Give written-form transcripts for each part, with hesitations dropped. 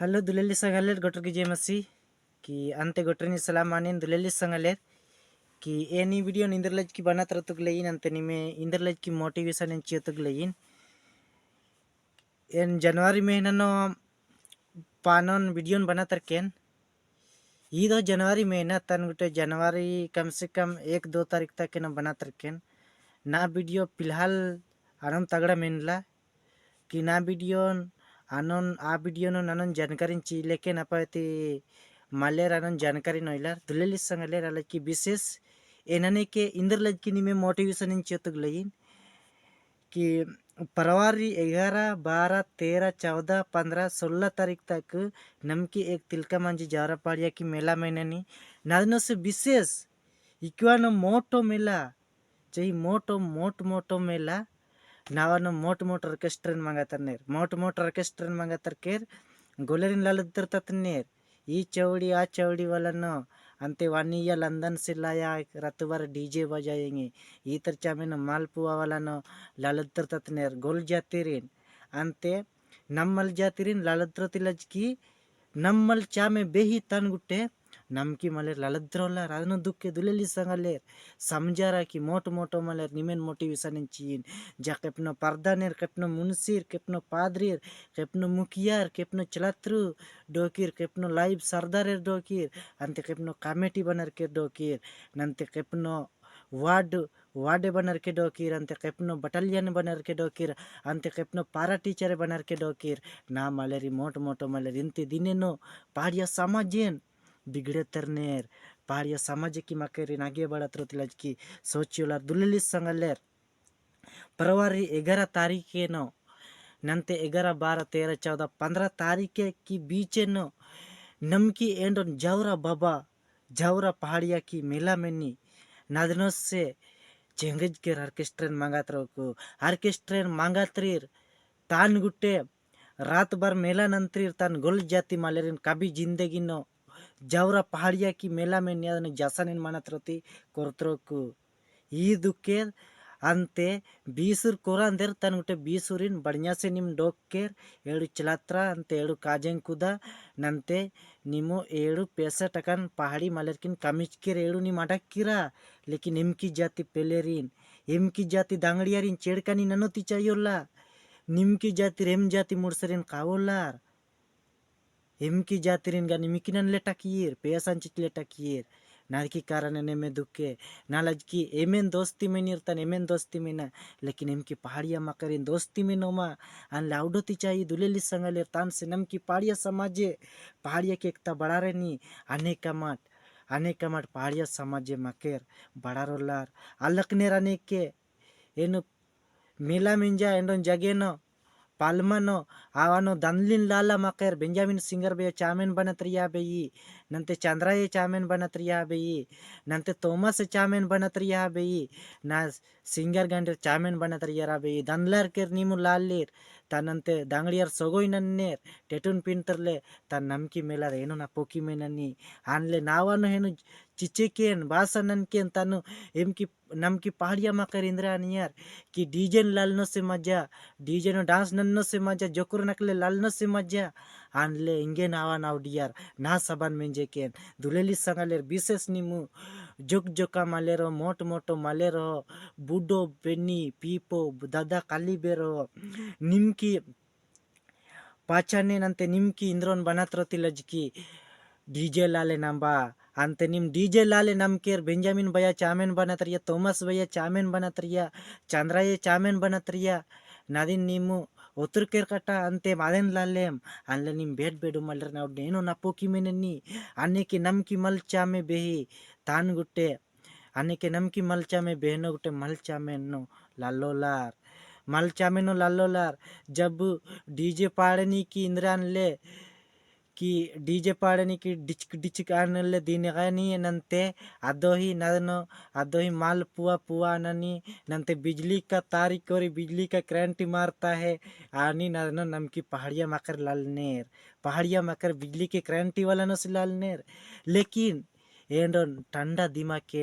Halo duleli sangaler gotor ki jemasi ki ante gotorni salamanin duleli sangaler ki eni video ninderlej ki banat ratuk lein ante nime inderlej ki motivation en chetuk lein en Januari महीना पानन video बना तरकेन ईद जनवरी महीना तन गुटे जनवरी कम से कम 1-2 तारीख तक न बना तरकेन ना वीडियो फिलहाल आनम तगड़ा मेनला कि ना वीडियो आनन आ वीडियो ननन जानकारी ची लेकिन अपति मालेर आनन जानकारी नोइलार दुलेली संगलेर आले की विशेष एनने के इंदरलज की निमे मोटिवेशन इन चेतुग लइन कि फरवरी 11, 12, 13, 14, 15, 16 तारीख तक नमकी एक तिलका मांझी जावरा पाड़िया की मेला महीने नादनो से विशेष इक्वानो मोटो मेला चाहिए मोटो मेला नावानो मोट ऑर्केस्ट्रा मंगातर मोट ऑर्केस्ट्रा मंगातर केर गोलेरिन लालदर ततनेर ई चौड़ी आ चौड़ी वाला न अंते वानिया लंदन से लाया रात भर डीजे बजाएंगे ई तर चामेन मालपुआ वाला न लालदर ततनेर गोल जातिरिन अंते नम्मल जातिरिन लालदर तिलज की नम्मल चामे बेही तन गुट्टे नमकी मलेर लालद्रोला राजनो दुखे दुलेली संगलेर समझारा की मोटो मलेर निमेन मोटिवेशन चीन जा केपनो पर्दानेर केपनो मुनसीर केपनो पादरीर केपनो मुखियार केपनो चलात्रु डोकीर केपनो लाइव सरदारेर डोकीर अंते केपनो कमेटी बनर के डोकीर नंते केपनो वार्ड बनर के डोकीर अंते केपनो बटालियन बनर के डोकीर अंते केपनो पारा टीचर बनर के डोकीर ना मलेरी मोटो मलेर इंते दिनेनो पाड़िया समाजेन बिगड़े तरनेर पाड़िया समाज की मकेरी नागे बड़ा त्रोतिलज की सोचियोलार दुलेली संगलेर फरवरी 11 तारीख नो नंते 11, 12, 13, 14, 15 तारीख की बीच नो नमकी एंडोन जावरा बाबा जावरा पहाड़िया की मेला मेनी नादनोस से चेंगज के ऑर्केस्ट्रेन मांगात्रो को ऑर्केस्ट्रेन मांगात्रीर तान गुट्टे रात भर मेला नंत्रीर तान गोल जाति मालेरिन कभी जिंदगी नो जावरा पहाड़िया की मेला में न्यादन जासानिन मानत्रति कोरत्रोकु ई दुकेर अंते बीसुर कोरांदेर तन गुटे बीसुरिन बढ़िया से निम डोकेर एड़ु चलात्रा अंते एड़ु काजें कुदा नंते निमो एड़ु पैसा टकन पहाड़ी मालेरकिन कमिचकेर एड़ु निम अटक्किरा लेकिन इमकी जाति पेलेरिन इमकी जाति दांगड़ियारिन चेड़कानी ननोती चाहियोला निमकी जाति रेम जाति मुर्सरिन कावोलार एमकी जातिरिन गानी मिकिनन लेटाकियर पेयसांचित लेटाकियर नाकी कारण ने में दुखे नालज की एमेन दोस्ती में निरतन एमेन दोस्ती में ना लेकिन एमकी पहाड़िया मकरिन दोस्ती में नोमा अन लाउडोती चाहिए दुलेली संगलेर तान से नम की पहाड़िया समाजे पहाड़िया के एकता बड़ा रहनी अनेक मठ पहाड़िया समाजे मकेर बड़ा रोलार अलकनेर अनेक के एनु मेला मिंजा एंडोन जगे न पालमनो आवानो दनलिन लाला मकर बेंजामिन सिंगर बे चामेन बनत्रिया बेई नंते चंद्राये चामेन बनत्रिया बेई नंते तोमस चामेन बनत्रिया बेई ना सिंगर गंडर चामेन बनत्रिया बेई दनलर केर निमु लालीर तनंते दांगड़ियर सोगोई नन्नेर टेटुन पिंतरले तन नमकी मेलार एनो ना पोकी मेननी आनले नावानो हेनु चिचेकेन बासनन केन तनु एमकी नमकी पहाड़िया मकर इंद्रा नियर कि डीजे लालनो से मजा डीजे नो डांस नन्नो से मजा जोकुर नकले लालनो से मजा आनले इंगे नावा नावडियार ना सबन मेंजे केन दुलेली संगलेर विशेष निमु जोका मालेरो मोटो मालेरो बुडो बेनी पीपो दादा काली बेरो निमकी पाचाने नंते निमकी इंद्रोन बनात्रति लजकी डीजे लाले नंबा अंते निम डीजे लाले नमकेर बेंजामिन भैया चामेन बनत्रिया तोमस भैया चामेन बनत्रिया चंद्राये चामेन बनत्रिया नादिन नीमु उतर केर कटा अंते मादेन लालेम अनले निम बेड मल्लर ना नेनो नपोकी मेननी अन्ने के नमकी मलचा में बेही तान गुट्टे अन्ने के नमकी मलचा में बेहनो गुट्टे मलचा में नो लालोलार मलचा में नो लालोलार जब डीजे पाड़नी की इंद्रान ले कि डीजे पाड़नी की डिचक आनले दिनगानी नंते अदोही नदनो अदोही माल पुआ ननी नंते बिजली का तारी कोरी बिजली का करंट मारता है आनी नदनो नमकी पहाड़िया मकर लालनेर पहाड़िया मकर बिजली के करंटी वाला नस लालनेर लेकिन एंडो ठंडा दिमाग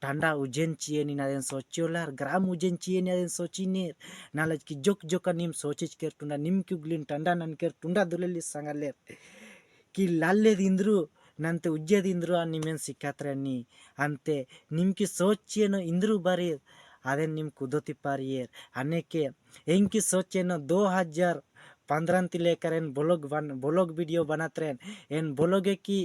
ठंडा उजेन चिए नि नादेन सोच्योलार ग्राम उजेन चिए नादेन सोचिनेर नालज की जोक जोका निम सोचिच केर टुंडा निम क्युग्लिन ठंडा नन केर टुंडा दुलेली संगालेर की लाले दिंद्रु नंते उज्जे दिंद्रु आ निमेन सिक्कात्रेनी अंते निम की सोचिएनो इंद्रु बारी अदे निम कुदोती पारियर अनेके एंकी सोचेनो 2015 लेकर एन ब्लॉग वीडियो बनात्रेन एन ब्लॉगे की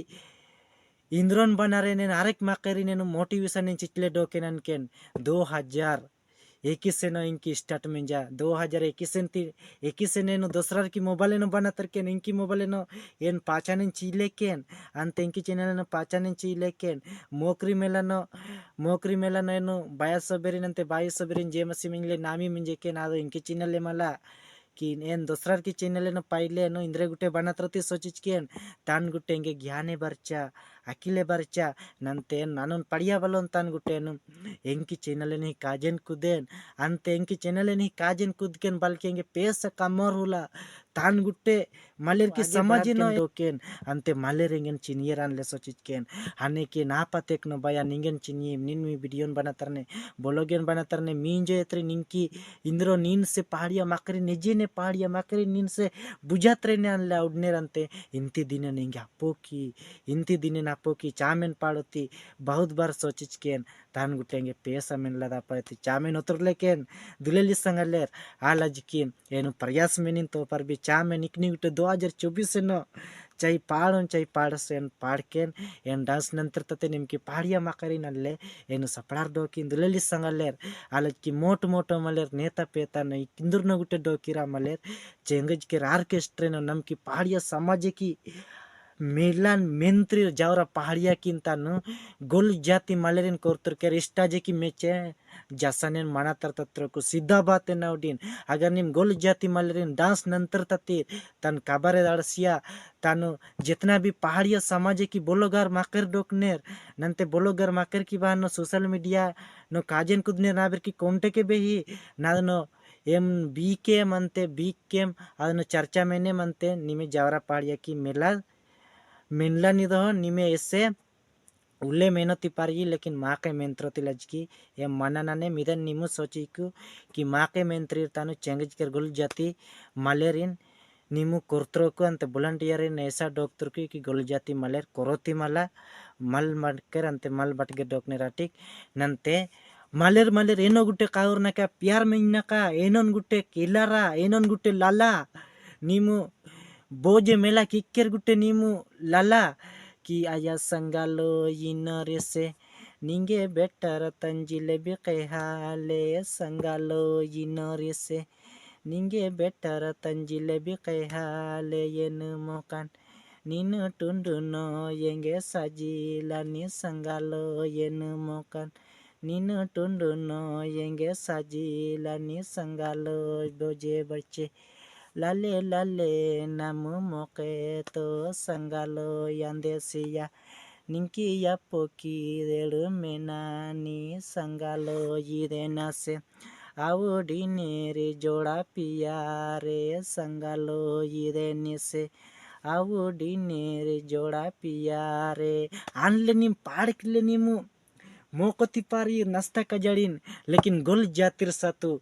इंद्रन बनारे ने आरेक माकेरी ने मोटिवेशन चिचले डोकेनन केन 2021 से इंकी स्टार्ट में जा 2021 से ने दोसरार की मोबाइल नो बनातर केन इंकी मोबाइल नो एन पाचाने चीले केन अंत इंकी चैनल नो पाचाने चीले केन मोकरी मेला नो एनो 22 नंते 22 जेमसी मिंगले नामी मिंजे केन आदो इंकी चैनल मला कि एन दोसरार की चैनल नो पाइले नो इंद्रे गुटे बनात्रती सोचिच केन तान गुटे इंगे ज्ञाने बरचा अकिले बरचा नंते नानन पड़िया बलोन तान गुटे नु एंकी चैनल नि काजेन कुदेन अंते एंकी चैनल नि काजेन कुदकेन बल्कि इंगे पेस कमर हुला तान गुटे मलेर की समझ नो केन अंते मलेर इंगेन चिनियरान ले सोचिच केन हाने के ना पतेक नो बया निंगेन चिनिये निन वीडियोन बनातरने ब्लॉगेन बनातरने मींजे एत्रे निंकी इंद्रो नीन से पहाड़िया माकरी निजे ने पहाड़िया माकरी नीन से बुझात्रे ने अनला उडनेरंते इंती दिन निंगे इंती दिन नापोकी चामेन पाड़ोती बहुत बार सोचिच केन तान गुटेंगे पेसा मेन लदा पड़ती चामेन उतरले केन दुलेली संगलेर आलज की एनु प्रयास मेनिन तो पर भी चामेन इकनी गुटे 2024 से न चाहे पाड़ से पाड़ केन एन डांस नंतर तते निमकी पहाड़िया माकरी नल्ले एनु सपड़ार डोकिन दुलेली संगलेर आलज की मोट मलेर नेता पेता नहीं किंदुर न गुटे डोकिरा मलेर चेंगज के आर्केस्ट्रे न नमकी पहाड़िया समाज की मेलान मेंत्री जावरा पहाड़िया किंतानु गोल जाति मलेरिन कोर्तर के स्टाजे की मेचे जसनेन मनातर तत्र को सीधा बात है नाउडीन अगर निम गोल जाति मलेरिन डांस नंतर ततीर तन काबारे दाड़सिया तानु जितना भी पहाड़िया समाज की बोलोगार माकर डोकनेर नंते बोलोगार माकर की बाहर सोशल मीडिया नो काजेन कुदनेर नाबर की कोंटे के बेही नादनो एम बीकेम अंते बीकेम अदनो चर्चा मैंने मनते निमे जावरा पहाड़िया की मेनला निदो निमे ऐसे उल्ले मेहनती पारी लेकिन माँ के मेंत्रती लजकी ये मनाने मिदन निमु सोचिकु कि माँ के मेंत्री तानु चेंगज कर गुल जाती मलेरिन निमु कोर्त्रोकु अंते बुलंटियरिन ऐसा डॉक्टर की गुल जाती मलेर कोरोती मला मल मटकर अंते मल बटके डॉक्ने राटिक नंते मलेर एनो गुटे काउर ना क्या प्यार में नका एनोन गुटे किलारा एनोन गुटे लाला निमु बोजे मेला किक्केर गुटे नीमु लाला कि आया संगालो इनरे से निंगे बेटर तंजिले बिकहाले संगालो इनरे से निंगे बेटर तंजिले बिकहाले येन मोकान नीन टुंडुनो येंगे साजिला नि संगालो येन मोकान नीन टुंडुनो येंगे साजिला नि संगालो बोजे बच्चे लाले लाले नम मोके तो संगालो यांदेसिया निंकी या पोकी रेड़ मेनानी संगालो यीदेना से आवडी नेरे जोड़ा पिया रे संगालो यीदेने से आवडी नेरे जोड़ा पिया रे आनले निम पाड़ किले निमु मोकोती पारी नास्ता कजड़िन लेकिन गोल जातिर सातु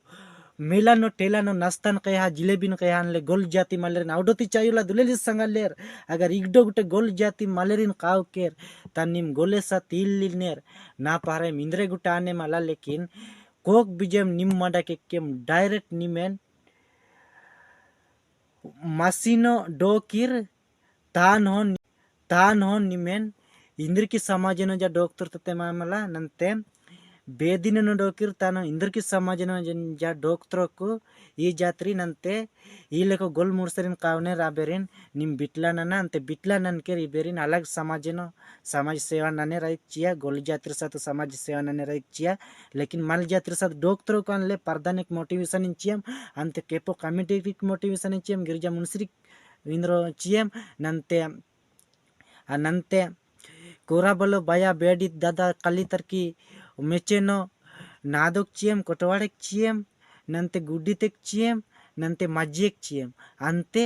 मेला नो टेला नो नास्तान कहा जिलेबी न कहा ले गोल जाति मलेरिन आउडोती चायुला दुलेली संगालेर अगर इगडो गुटे गोल जाति मलेरिन काव केर तनिम गोले सा तिल्लिनेर ना पारे मिंद्रे गुटा आने माला लेकिन कोक बिजेम निम माडा के केम डायरेक्ट निमेन मसीनो डोकिर तान हो निमेन इंद्र की समाजनो जा डॉक्टर तते मामला नंते बेदिन डोकिर तानो इंद्र की समाजन जा डॉक्टर को ई जात्री नंते ई लेको गोल मुर्सरिन कावने राबेरिन निम बिटला नना अंते बिटला नन के रिबेरिन अलग समाज सेवा नने राइक चिया गोल जातिर साथ समाज सेवा नने राइक चिया लेकिन मल जातिर साथ डॉक्टर को अनले परदानिक मोटिवेशन चियम अंते केपो कमिटी मोटिवेशन चियम गिरिजा मुनसरी इंद्रो चियम नंते कोरा बोलो बया बेडी दादा कली तरकी मेचेनो नादोक चियम कोटवाड़ेक चियम नंते गुड्डी तेक चियम नंते मज्जेक चियम अंते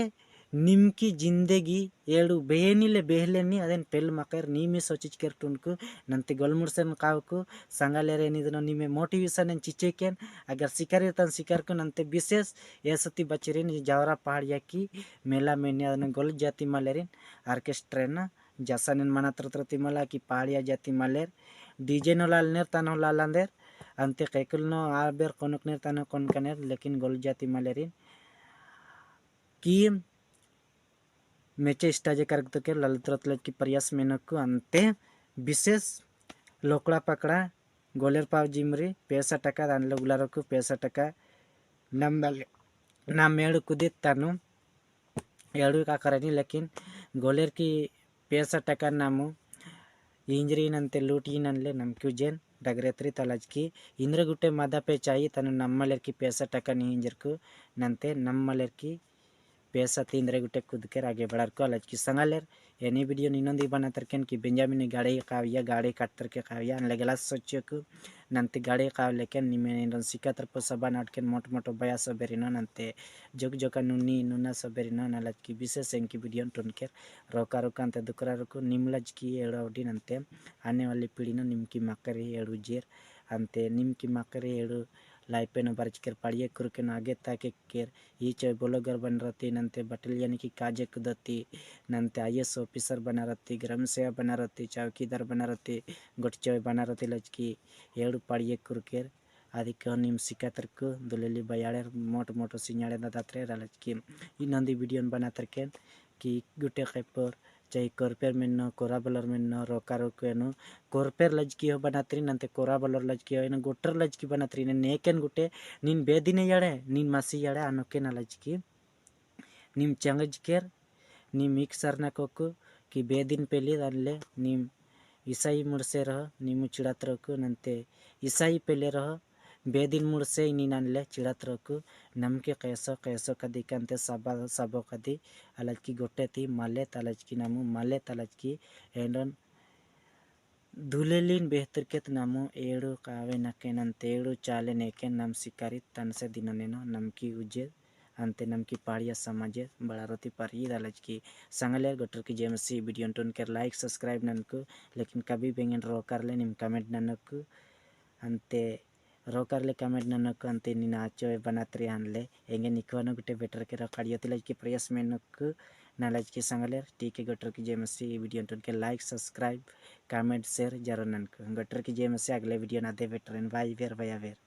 निमकी जिंदगी ఏడు బెహనిలే బెహలేని అదెన్ పెల్ మకర్ నీమి సోచిచ్కెర్ టున్కు నంతి గొల్ముర్సెన్ కావుకు సంగాలేరే నిదన నిమే मोटिवेशन चिचेकेन अगर शिकार तन शिकार को नंते विशेष ऐसती बचरिन जावरा पहाड़िया की मेला में गोल जाति मलेरिन आर्केस्ट्रेना जसानन मनात्रत्रति मला की पहाड़िया जाति मलेर डीजे नो लाल नेर तनो लालंदेर अंते कैकुल नो आबेर कोनक नेर तनो कोन कनेर लेकिन गोल जाति मलेरिन की मेचे स्टाजे करक के ललत्रत की प्रयास मेनक अंते विशेष लोकड़ा पकड़ा गोलेर पाव जिमरी पैसा टका दान गुलारक पैसा टका नम मेड़ कुदित तानु एड़ू का करनी लेकिन गोलेर की पैसा टका नामु इंजरी नंते लूटी ननले नम क्यूजेन डगरेत्री तलाज की इंद्र गुटे मादा पे चाहिए तनु नम्मलेर की पैसा टका नहीं इंजर को नंते नम्मलेर की पैसा तीन गुटे खुद के आगे बढ़ार को अलज की संगालेर एनी वीडियो निनंदी बना तरकेन की बेंजामिन गाड़ी काविया गाड़ी काटतर के काविया लगला सोचियो को नंते गाड़ी काव लेकेन निमेन सिकातर पोसबा नाटकेन मोट मोटो बया सबेरिनो नंते जोक जोका नुनी नुना सबेरिनो नलज की विशेष एंकी वीडियो टुनकेर रोका रोका अंते दुकरा रुको निमलज की एड़ोडी नंते आने वाली पीढ़ी नो निमकी माकरी एड़ू जेर अंते निमकी माकरी एड़ू लाइपेन बरचकर पढ़िए कुरकेन आगे ताके केर ये चाहे ब्लॉगर बन रहती नंते बटालियन की काजे कुदती नंते IAS ऑफिसर बना रहती ग्राम सेवा बना रहती चौकीदार बना रहती गोटचोय बना रहती लचकी एड़ू पढ़िए कुरकेर आदि कहनिम सिकातरको दुलेली बयाड़े मोट मोटो सिंगाड़े दात्रे रलचकी इ नंदी वीडियो बना तरकेन कि गुटे कैपर चाहे कोरपेर में न कोरा बलर में न रोका रोके न कोरपेर लजकी हो बनात्री नंते कोरा बलर लजकी हो इन गोटर लजकी बनात्री ने नेकेन गुटे नीन बेदिने याड़े नीन मासी याड़े अनोके न लजकी नीम चंगज केर नीम मिक्सर न कोको कि बेदिन पेली दानले नीम ईसाई मुड़से रह नीमु चिड़ात रको नंते ईसाई पेले रह बेदिन मुड़से नीनानले चिड़ात रको नमके कैसो कदी कंते सबो कदी अलज की गोटे थी माले तलज की नामु माले तलज की एंडन धुलेलिन बेहतर केत नामु एड़ो कावे नके नंते एड़ो चाले नेके नम शिकारी तन से दिननेनो नमकी उजे अंते नमकी पहाड़िया समाजे बड़ा रोती पर ही दालज की संगले गोटर की जेमसी वीडियो टोन कर लाइक सब्सक्राइब ननको लेकिन कभी बेंगन रो कर ले निम कमेंट ननको अंते रो कर ले कमेंट ननको अंते निनाचो बनात्रे हनले एंगे निकवानो गुटे बेटर के रखड़ियो तिलज की प्रयास में नको नालज की संगले ठीक है गोटर की जेमसी वीडियो टोन के लाइक सब्सक्राइब कमेंट शेयर जरूर ननको गोटर की जेमसी अगले वीडियो ना दे बेटर बाय वेर